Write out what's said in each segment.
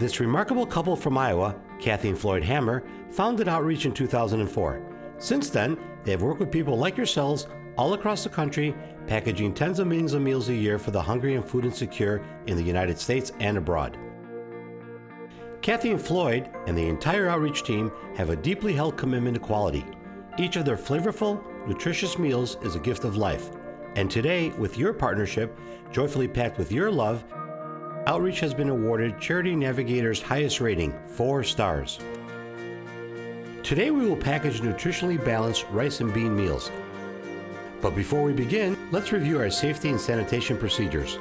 This remarkable couple from Iowa, Kathy and Floyd Hammer, founded Outreach in 2004. Since then, they have worked with people like yourselves all across the country, packaging tens of millions of meals a year for the hungry and food insecure in the United States and abroad. Kathy and Floyd and the entire Outreach team have a deeply held commitment to quality. Each of their flavorful, nutritious meals is a gift of life. And today, with your partnership, joyfully packed with your love, Outreach has been awarded Charity Navigator's highest rating, 4 stars. Today we will package nutritionally balanced rice and bean meals. But before we begin, let's review our safety and sanitation procedures.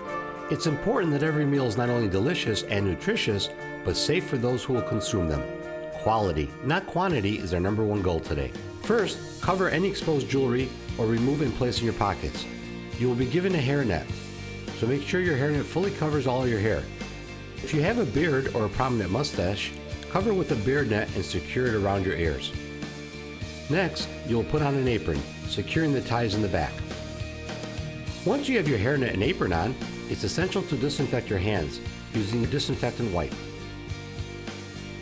It's important that every meal is not only delicious and nutritious, but safe for those who will consume them. Quality, not quantity, is our number one goal today. First, cover any exposed jewelry or remove and place in your pockets. You will be given a hairnet, so make sure your hairnet fully covers all of your hair. If you have a beard or a prominent mustache, cover with a beard net and secure it around your ears. Next, you will put on an apron, securing the ties in the back. Once you have your hairnet and apron on, it's essential to disinfect your hands using a disinfectant wipe.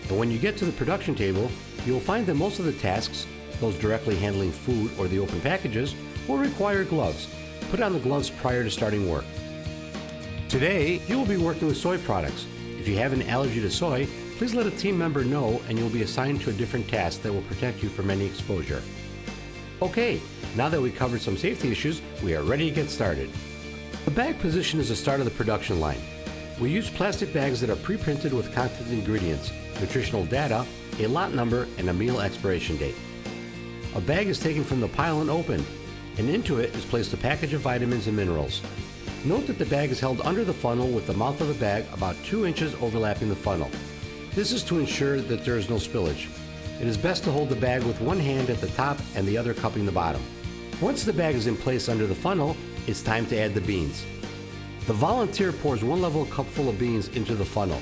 And when you get to the production table, you will find that most of the tasks, those directly handling food or the open packages, will require gloves. Put on the gloves prior to starting work. Today, you will be working with soy products. If you have an allergy to soy, please let a team member know and you'll be assigned to a different task that will protect you from any exposure. Okay, now that we covered some safety issues, we are ready to get started. The bag position is the start of the production line. We use plastic bags that are pre-printed with content ingredients, nutritional data, a lot number, and a meal expiration date. A bag is taken from the pile and opened, and into it is placed a package of vitamins and minerals. Note that the bag is held under the funnel with the mouth of the bag about 2 inches overlapping the funnel. This is to ensure that there is no spillage. It is best to hold the bag with one hand at the top and the other cupping the bottom. Once the bag is in place under the funnel, it's time to add the beans. The volunteer pours 1 level cupful of beans into the funnel.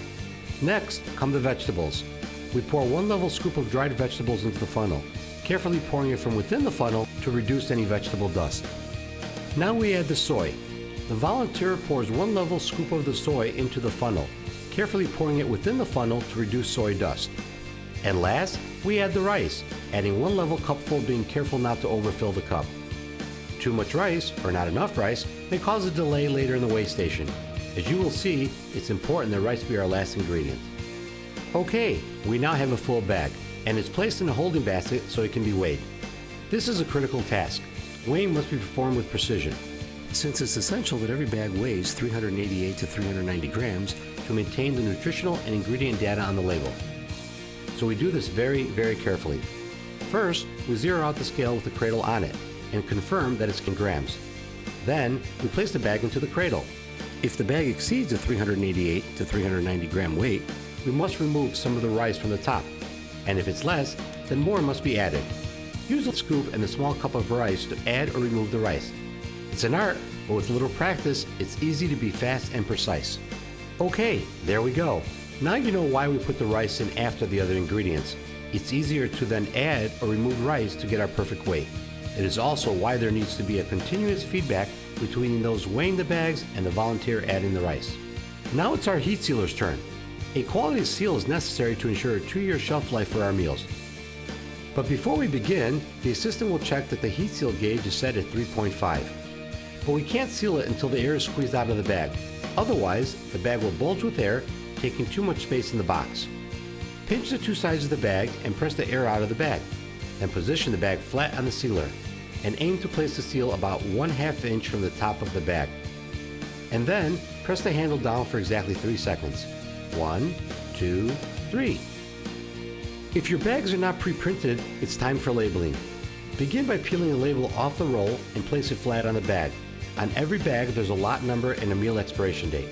Next come the vegetables. We pour 1 level scoop of dried vegetables into the funnel, carefully pouring it from within the funnel to reduce any vegetable dust. Now we add the soy. The volunteer pours 1 level scoop of the soy into the funnel, carefully pouring it within the funnel to reduce soy dust. And last, we add the rice, adding 1 level cupful, being careful not to overfill the cup. Too much rice, or not enough rice, may cause a delay later in the weigh station. As you will see, it's important that rice be our last ingredient. Okay, we now have a full bag, and it's placed in a holding basket so it can be weighed. This is a critical task. Weighing must be performed with precision, since it's essential that every bag weighs 388 to 390 grams to maintain the nutritional and ingredient data on the label. So we do this very, very carefully. First, we zero out the scale with the cradle on it and confirm that it's in grams. Then, we place the bag into the cradle. If the bag exceeds a 388 to 390 gram weight, we must remove some of the rice from the top. And if it's less, then more must be added. Use a scoop and a small cup of rice to add or remove the rice. It's an art, but with a little practice, it's easy to be fast and precise. Okay, there we go. Now you know why we put the rice in after the other ingredients. It's easier to then add or remove rice to get our perfect weight. It is also why there needs to be a continuous feedback between those weighing the bags and the volunteer adding the rice. Now it's our heat sealer's turn. A quality seal is necessary to ensure a 2-year shelf life for our meals. But before we begin, the assistant will check that the heat seal gauge is set at 3.5. But we can't seal it until the air is squeezed out of the bag. Otherwise, the bag will bulge with air, taking too much space in the box. Pinch the 2 sides of the bag and press the air out of the bag. Then position the bag flat on the sealer and aim to place the seal about 1/2 inch from the top of the bag. And then press the handle down for exactly 3 seconds. 1, 2, 3. If your bags are not pre-printed, it's time for labeling. Begin by peeling the label off the roll and place it flat on the bag. On every bag, there's a lot number and a meal expiration date.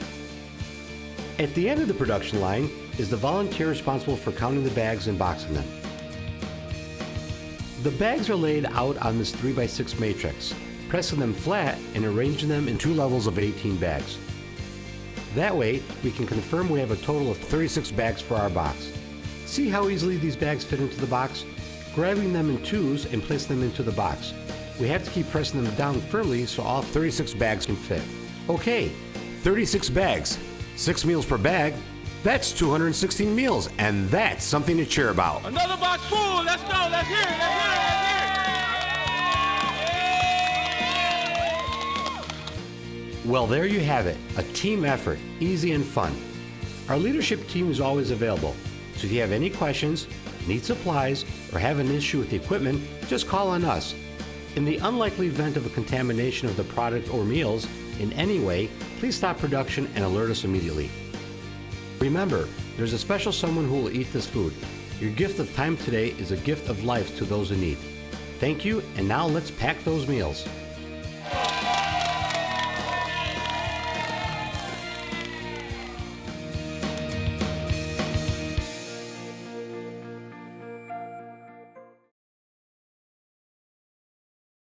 At the end of the production line is the volunteer responsible for counting the bags and boxing them. The bags are laid out on this 3x6 matrix, pressing them flat and arranging them in 2 levels of 18 bags. That way, we can confirm we have a total of 36 bags for our box. See how easily these bags fit into the box? Grabbing them in 2s and placing them into the box. We have to keep pressing them down firmly so all 36 bags can fit. Okay, 36 bags, 6 meals per bag. That's 216 meals, and that's something to cheer about. Another box full. Let's go. Let's hear it. Let's hear it. Well, there you have it, a team effort, easy and fun. Our leadership team is always available, so if you have any questions, need supplies, or have an issue with the equipment, just call on us. In the unlikely event of a contamination of the product or meals in any way, please stop production and alert us immediately. Remember, there's a special someone who will eat this food. Your gift of time today is a gift of life to those in need. Thank you, and now let's pack those meals.